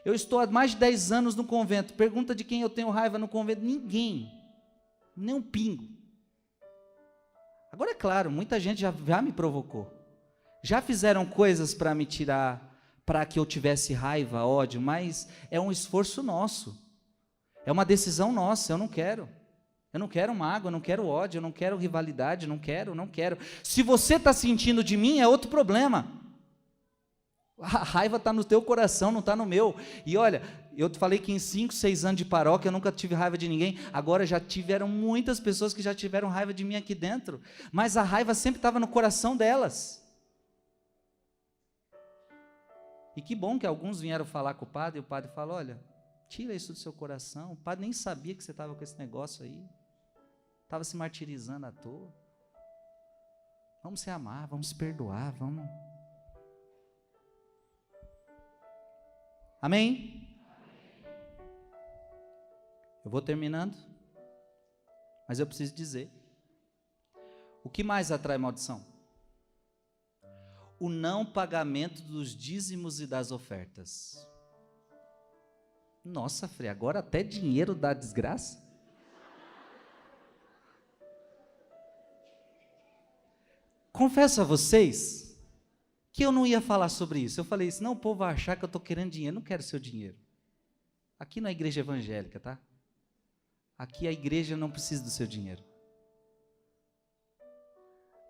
[SPEAKER 1] Eu estou há mais de 10 anos no convento. Pergunta de quem eu tenho raiva no convento. Ninguém. Nem um pingo. Agora é claro, muita gente já me provocou. Já fizeram coisas para me tirar, para que eu tivesse raiva, ódio, mas é um esforço nosso. É uma decisão nossa, eu não quero. Eu não quero mágoa, eu não quero ódio, eu não quero rivalidade, não quero. Se você está sentindo de mim, é outro problema. A raiva está no teu coração, não está no meu. E olha, eu te falei que em 5, 6 anos de paróquia eu nunca tive raiva de ninguém. Agora já tiveram muitas pessoas que já tiveram raiva de mim aqui dentro. Mas a raiva sempre estava no coração delas. E que bom que alguns vieram falar com o padre, e o padre falou, olha, tira isso do seu coração. O padre nem sabia que você estava com esse negócio aí. Estava se martirizando à toa. Vamos se amar, vamos se perdoar, vamos... Amém? Eu vou terminando, mas eu preciso dizer, o que mais atrai maldição? o não pagamento dos dízimos e das ofertas. Nossa, Frei, agora até dinheiro dá desgraça? Confesso a vocês que eu não ia falar sobre isso. Eu falei, senão o povo vai achar que eu estou querendo dinheiro. Não quero seu dinheiro. Aqui não é igreja evangélica, tá? Aqui a igreja não precisa do seu dinheiro.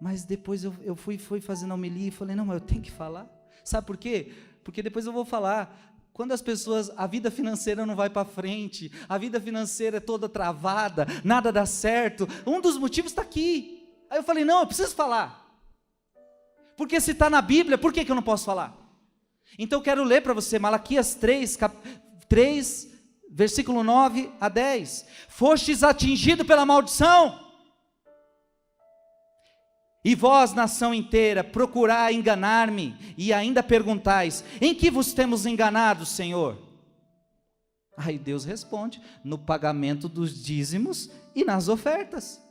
[SPEAKER 1] Mas depois eu fui fazendo a homilia e falei, não, mas eu tenho que falar. Sabe por quê? Porque depois eu vou falar. Quando as pessoas, a vida financeira não vai para frente, a vida financeira é toda travada, nada dá certo, um dos motivos está aqui. Aí eu falei, não, eu preciso falar. Porque se está na Bíblia, por que eu não posso falar? Então eu quero ler para você, Malaquias 3, versículo 9 a 10. Fostes atingido pela maldição, e vós, nação inteira, procurai enganar-me, e ainda perguntais, em que vos temos enganado, Senhor? Aí Deus responde, no pagamento dos dízimos e nas ofertas.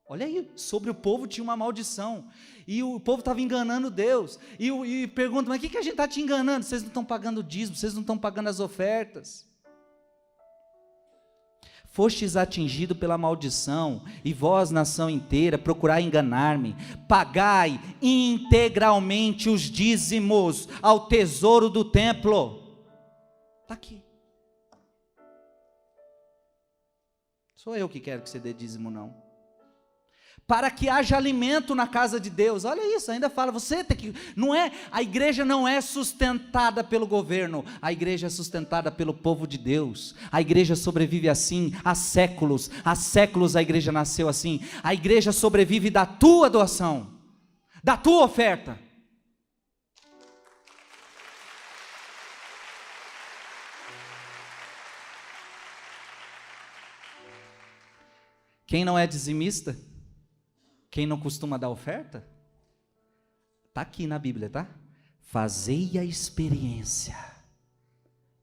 [SPEAKER 1] Olha aí, sobre o povo tinha uma maldição, e o povo estava enganando Deus, e pergunta, mas o que a gente está te enganando? Vocês não estão pagando o dízimo, vocês não estão pagando as ofertas. Fostes atingido pela maldição, e vós, nação inteira, procurai enganar-me, pagai integralmente os dízimos ao tesouro do templo. Está aqui. Sou eu que quero que você dê dízimo, não. Para que haja alimento na casa de Deus. Olha isso, ainda fala, você tem que, não é, a igreja não é sustentada pelo governo, a igreja é sustentada pelo povo de Deus. A igreja sobrevive assim há séculos a igreja nasceu assim. A igreja sobrevive da tua doação, da tua oferta. Quem não é dizimista? Quem não costuma dar oferta? Está aqui na Bíblia, tá? Fazei a experiência,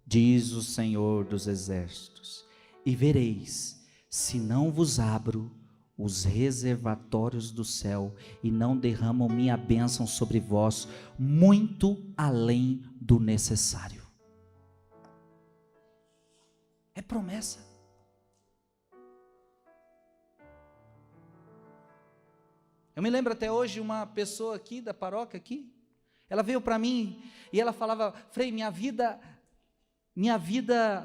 [SPEAKER 1] diz o Senhor dos Exércitos, e vereis, se não vos abro os reservatórios do céu, e não derramo minha bênção sobre vós, muito além do necessário. É promessa. Eu me lembro até hoje uma pessoa aqui da paróquia aqui, ela veio para mim e ela falava, Frei, minha vida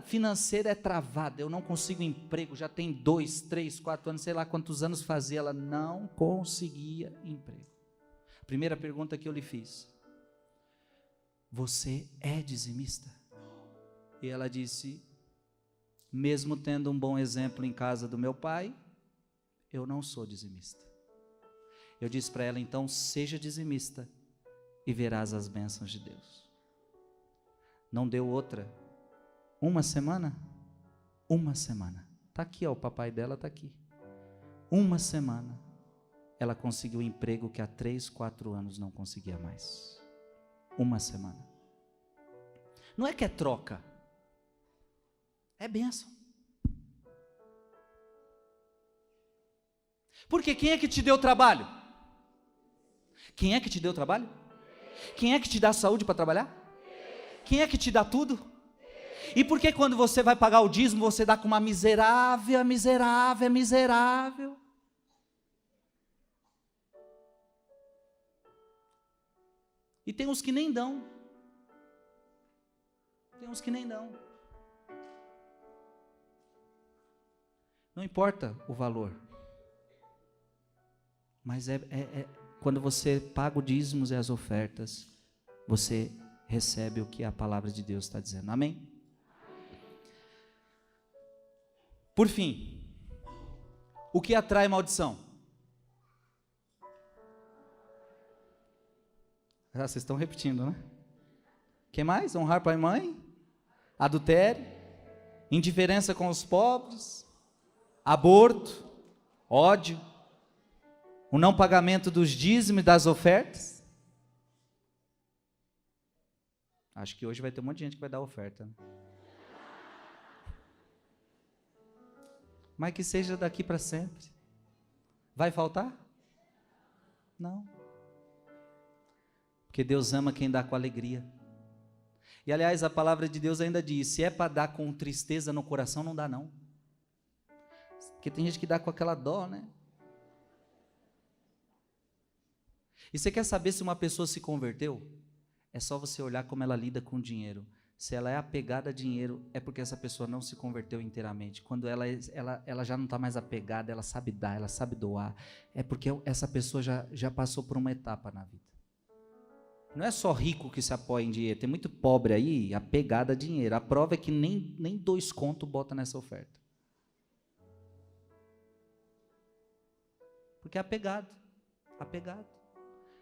[SPEAKER 1] financeira é travada, eu não consigo emprego, já tem 2, 3, 4 anos, sei lá quantos anos fazia, ela não conseguia emprego. A primeira pergunta que eu lhe fiz, você é dizimista? E ela disse, mesmo tendo um bom exemplo em casa do meu pai, eu não sou dizimista. Eu disse para ela, então, seja dizimista e verás as bênçãos de Deus. Não deu outra. Uma semana. Está aqui, ó, o papai dela está aqui. Uma semana, ela conseguiu um emprego que há 3, 4 anos não conseguia mais. Uma semana. Não é que é troca. É bênção. Porque quem é que te deu trabalho? Quem é que te deu trabalho? Quem é que te dá saúde para trabalhar? Quem é que te dá tudo? E por que quando você vai pagar o dízimo, você dá com uma miserável? E tem uns que nem dão. Não importa o valor. Mas quando você paga o dízimos e as ofertas, você recebe o que a palavra de Deus está dizendo. Amém? Por fim, o que atrai maldição? Ah, vocês estão repetindo, né? O que mais? Honrar pai e mãe? Adultério? Indiferença com os pobres? Aborto? Ódio? O não pagamento dos dízimos e das ofertas? Acho que hoje vai ter um monte de gente que vai dar oferta, né? Mas que seja daqui para sempre. Vai faltar? Não. Porque Deus ama quem dá com alegria. E aliás, a palavra de Deus ainda diz, se é para dar com tristeza no coração, não dá não. Porque tem gente que dá com aquela dó, né? E você quer saber se uma pessoa se converteu? É só você olhar como ela lida com o dinheiro. Se ela é apegada a dinheiro, é porque essa pessoa não se converteu inteiramente. Quando ela já não está mais apegada, ela sabe dar, ela sabe doar, é porque essa pessoa já passou por uma etapa na vida. Não é só rico que se apoia em dinheiro, tem muito pobre aí, apegado a dinheiro. A prova é que nem 2 contos bota nessa oferta. Porque é apegado.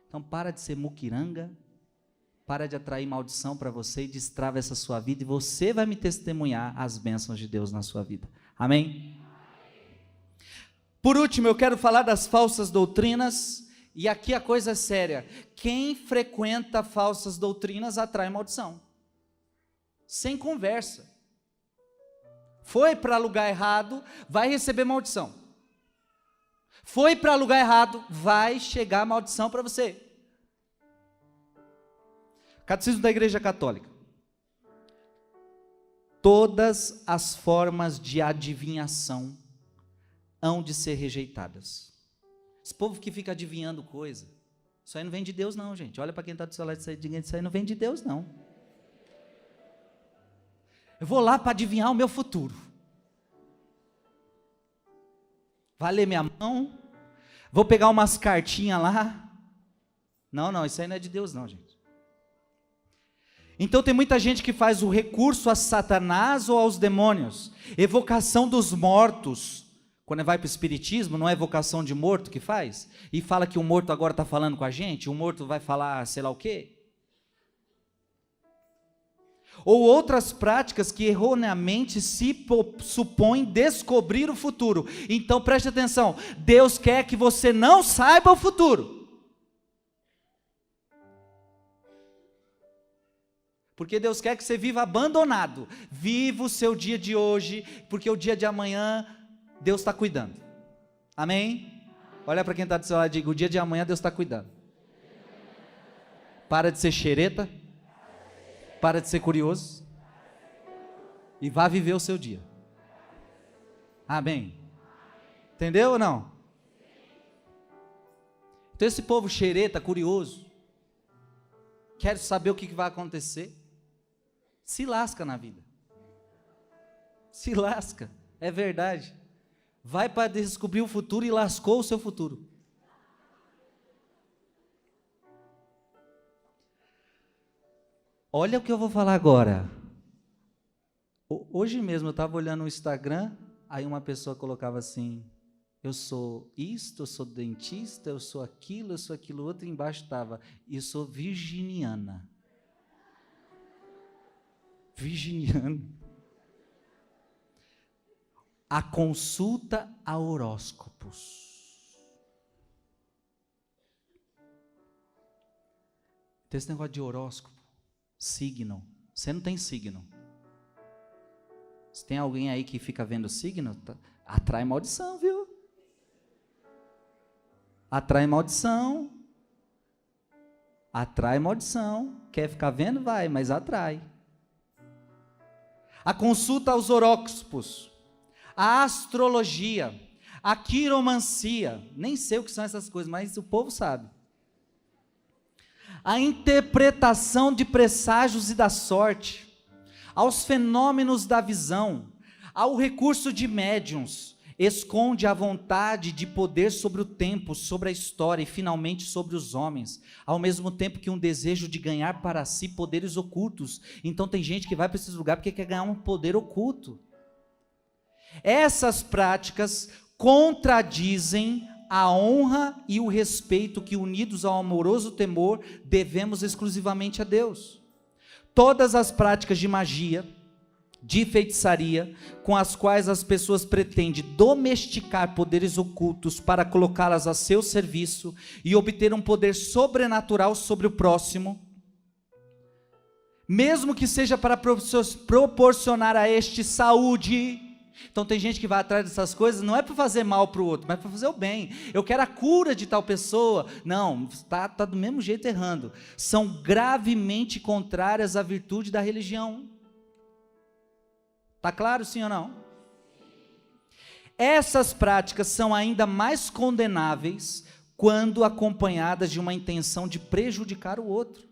[SPEAKER 1] Então para de ser muquiranga, para de atrair maldição para você e destrava essa sua vida e você vai me testemunhar as bênçãos de Deus na sua vida. Amém? Por último, eu quero falar das falsas doutrinas. E aqui a coisa é séria. Quem frequenta falsas doutrinas atrai maldição. Sem conversa. Foi para lugar errado, vai receber maldição. Foi para lugar errado, vai chegar maldição para você. Catecismo da Igreja Católica. Todas as formas de adivinhação hão de ser rejeitadas. Esse povo que fica adivinhando coisa, isso aí não vem de Deus não, gente. Olha para quem está do seu lado e diga, isso aí não vem de Deus não. Eu vou lá para adivinhar o meu futuro. Vai ler minha mão, vou pegar umas cartinhas lá. Não, isso aí não é de Deus não, gente. Então tem muita gente que faz o recurso a Satanás ou aos demônios, evocação dos mortos. Quando vai para o espiritismo, não é evocação de morto que faz? E fala que o morto agora está falando com a gente, o morto vai falar sei lá o quê? Ou outras práticas que erroneamente se supõem descobrir o futuro. Então preste atenção, Deus quer que você não saiba o futuro. Porque Deus quer que você viva abandonado. Viva o seu dia de hoje, porque o dia de amanhã Deus está cuidando. Amém? Olha para quem está do seu lado e diga, o dia de amanhã Deus está cuidando. Para de ser xereta. Para de ser curioso. E vá viver o seu dia. Amém? Entendeu ou não? Então esse povo xereta, curioso, quer saber o que vai acontecer, se lasca na vida. Se lasca, é verdade. Vai para descobrir o futuro e lascou o seu futuro. Olha o que eu vou falar agora. Hoje mesmo eu estava olhando o Instagram, aí uma pessoa colocava assim, eu sou isto, eu sou dentista, eu sou aquilo outro, e embaixo estava, eu sou virginiana. Virginiana. A consulta a horóscopos. Tem esse negócio de horóscopo, signo. Você não tem signo. Se tem alguém aí que fica vendo signo, atrai maldição, viu? Atrai maldição. Atrai maldição. Quer ficar vendo? Vai, mas atrai. A consulta aos horóscopos. A astrologia, a quiromancia, nem sei o que são essas coisas, mas o povo sabe. A interpretação de presságios e da sorte, aos fenômenos da visão, ao recurso de médiuns, esconde a vontade de poder sobre o tempo, sobre a história e finalmente sobre os homens, ao mesmo tempo que um desejo de ganhar para si poderes ocultos. Então tem gente que vai para esses lugares porque quer ganhar um poder oculto. Essas práticas contradizem a honra e o respeito que, unidos ao amoroso temor, devemos exclusivamente a Deus. Todas as práticas de magia, de feitiçaria, com as quais as pessoas pretendem domesticar poderes ocultos para colocá-las a seu serviço e obter um poder sobrenatural sobre o próximo, mesmo que seja para proporcionar a este saúde, Então tem gente que vai atrás dessas coisas, não é para fazer mal para o outro, mas para fazer o bem. Eu quero a cura de tal pessoa. Não, está do mesmo jeito errando. São gravemente contrárias à virtude da religião. Está claro, sim ou não? Essas práticas são ainda mais condenáveis quando acompanhadas de uma intenção de prejudicar o outro,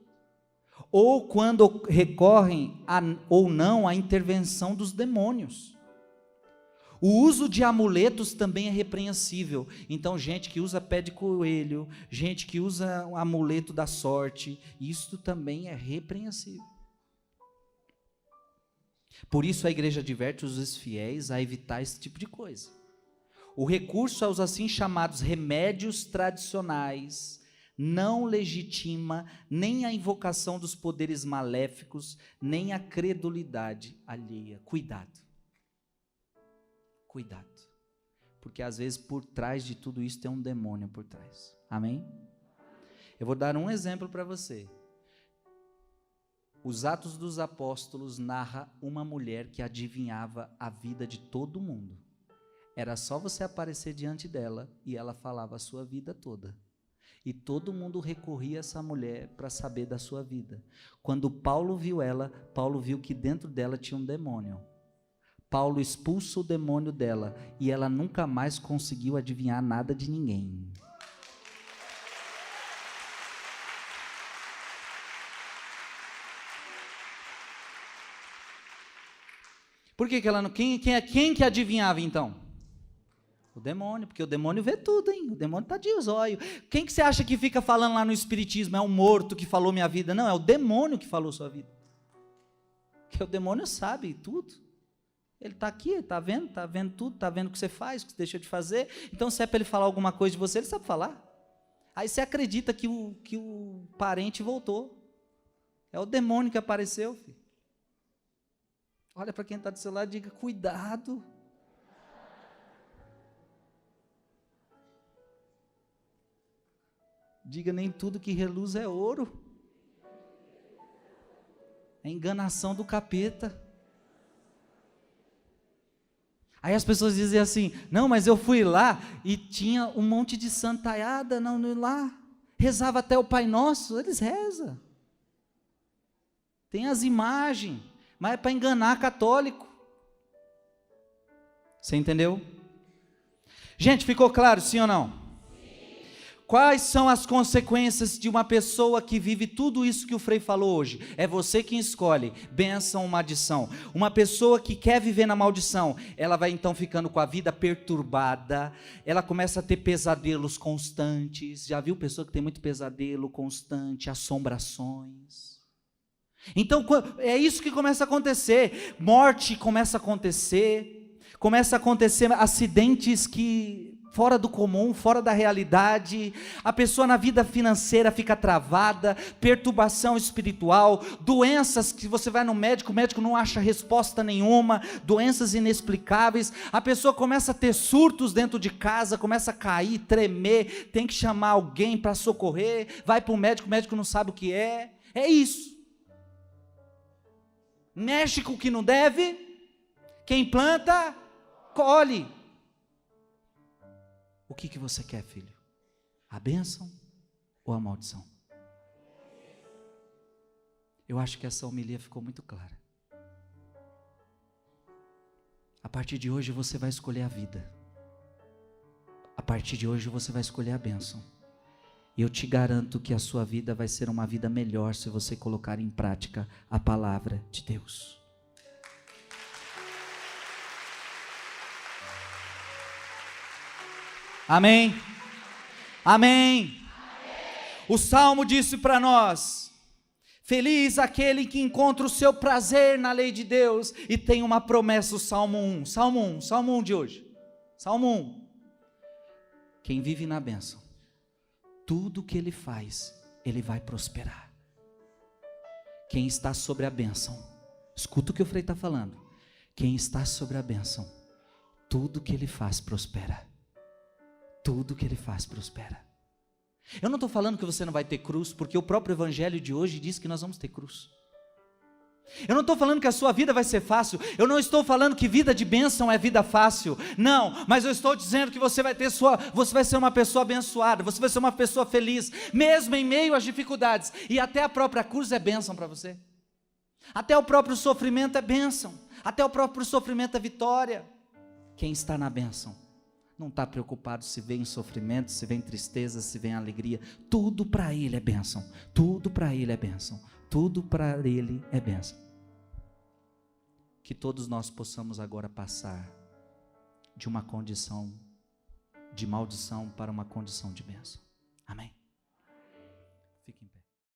[SPEAKER 1] ou quando recorrem ou não à intervenção dos demônios. O uso de amuletos também é repreensível. Então, gente que usa pé de coelho, gente que usa o amuleto da sorte, isso também é repreensível. Por isso a igreja adverte os fiéis a evitar esse tipo de coisa. O recurso aos assim chamados remédios tradicionais não legitima nem a invocação dos poderes maléficos, nem a credulidade alheia. Cuidado. Cuidado. Porque às vezes por trás de tudo isso tem um demônio por trás. Amém? Eu vou dar um exemplo para você. Os Atos dos Apóstolos narra uma mulher que adivinhava a vida de todo mundo. Era só você aparecer diante dela e ela falava a sua vida toda. E todo mundo recorria a essa mulher para saber da sua vida. Quando Paulo viu ela, Paulo viu que dentro dela tinha um demônio. Paulo expulsa o demônio dela e ela nunca mais conseguiu adivinhar nada de ninguém. Por que ela não... Quem que adivinhava então? O demônio, porque o demônio vê tudo, hein? O demônio está de zóio. Quem que você acha que fica falando lá no espiritismo? É um morto que falou minha vida? Não, é o demônio que falou sua vida. Porque o demônio sabe tudo. Ele está aqui, está vendo tudo, está vendo o que você faz, o que você deixa de fazer. Então, se é para ele falar alguma coisa de você, ele sabe falar. Aí você acredita que o parente voltou. É o demônio que apareceu, filho. Olha para quem está do seu lado e diga, cuidado. Diga, nem tudo que reluz é ouro. É enganação do capeta. Aí as pessoas dizem assim, não, mas eu fui lá e tinha um monte de santaiada lá, rezava até o Pai Nosso, eles rezam. Tem as imagens, mas é para enganar católico. Você entendeu? Gente, ficou claro, sim ou não? Quais são as consequências de uma pessoa que vive tudo isso que o Frei falou hoje? É você quem escolhe, bênção ou maldição. Uma pessoa que quer viver na maldição, ela vai então ficando com a vida perturbada, ela começa a ter pesadelos constantes. Já viu pessoa que tem muito pesadelo constante, assombrações? Então é isso que começa a acontecer, morte começa a acontecer acidentes que... fora do comum, fora da realidade, a pessoa na vida financeira fica travada, perturbação espiritual, doenças que você vai no médico, o médico não acha resposta nenhuma, doenças inexplicáveis, a pessoa começa a ter surtos dentro de casa, começa a cair, tremer, tem que chamar alguém para socorrer, vai para o médico não sabe o que é isso. Mexe com o que não deve, quem planta, colhe. O que você quer, filho? A bênção ou a maldição? Eu acho que essa homilia ficou muito clara. A partir de hoje você vai escolher a vida. A partir de hoje você vai escolher a bênção. E eu te garanto que a sua vida vai ser uma vida melhor se você colocar em prática a palavra de Deus. Amém? Amém? O Salmo disse para nós, feliz aquele que encontra o seu prazer na lei de Deus, e tem uma promessa, o Salmo 1 de hoje, Salmo 1, quem vive na bênção, tudo que ele faz, ele vai prosperar. Quem está sobre a bênção, escuta o que o Frei está falando, quem está sobre a bênção, tudo que ele faz prospera. Tudo que ele faz prospera. Eu não estou falando que você não vai ter cruz, porque o próprio evangelho de hoje diz que nós vamos ter cruz. Eu não estou falando que a sua vida vai ser fácil, eu não estou falando que vida de bênção é vida fácil, não, mas eu estou dizendo que você vai ser uma pessoa abençoada, você vai ser uma pessoa feliz, mesmo em meio às dificuldades, e até a própria cruz é bênção para você, até o próprio sofrimento é bênção, até o próprio sofrimento é vitória. Quem está na bênção não está preocupado se vem sofrimento, se vem tristeza, se vem alegria, tudo para ele é bênção, tudo para ele é bênção, tudo para ele é bênção. Que todos nós possamos agora passar de uma condição de maldição para uma condição de bênção. Amém.